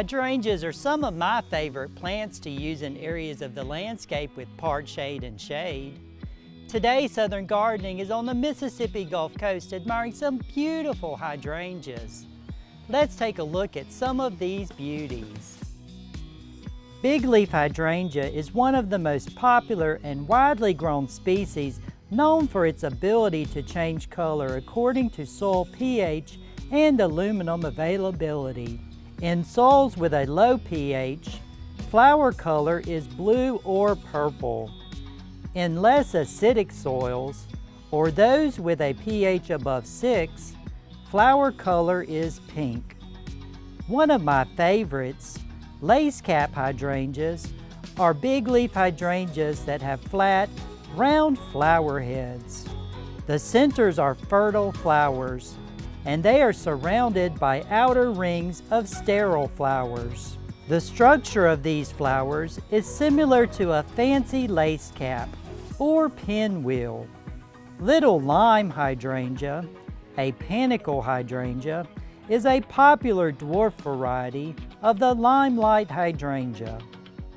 Hydrangeas are some of my favorite plants to use in areas of the landscape with part shade and shade. Today, Southern Gardening is on the Mississippi Gulf Coast admiring some beautiful hydrangeas. Let's take a look at some of these beauties. Bigleaf hydrangea is one of the most popular and widely grown species, known for its ability to change color according to soil pH and aluminum availability. In soils with a low pH, flower color is blue or purple. In less acidic soils, or those with a pH above 6, flower color is pink. One of my favorites, lacecap hydrangeas, are bigleaf hydrangeas that have flat, round flower heads. The centers are fertile flowers, and they are surrounded by outer rings of sterile flowers. The structure of these flowers is similar to a fancy lace cap or pinwheel. Little Lime Hydrangea, a panicle hydrangea, is a popular dwarf variety of the Limelight Hydrangea.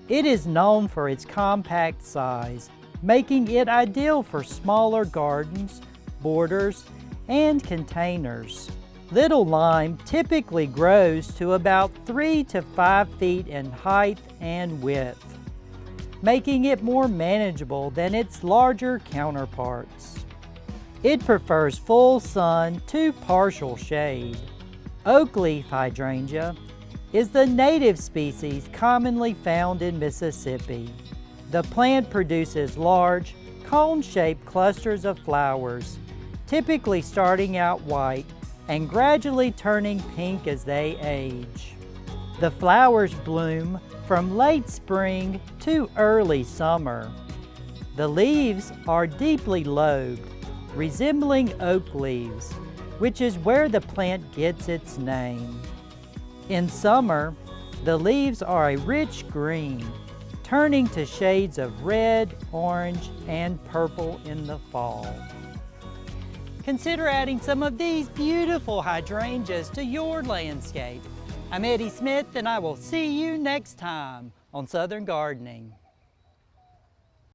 It is known for its compact size, making it ideal for smaller gardens, borders, and containers. Little Lime typically grows to about 3 to 5 feet in height and width, making it more manageable than its larger counterparts. It prefers full sun to partial shade. Oakleaf hydrangea is the native species commonly found in Mississippi. The plant produces large, cone-shaped clusters of flowers, typically starting out white and gradually turning pink as they age. The flowers bloom from late spring to early summer. The leaves are deeply lobed, resembling oak leaves, which is where the plant gets its name. In summer, the leaves are a rich green, turning to shades of red, orange, and purple in the fall. Consider adding some of these beautiful hydrangeas to your landscape. I'm Eddie Smith, and I will see you next time on Southern Gardening.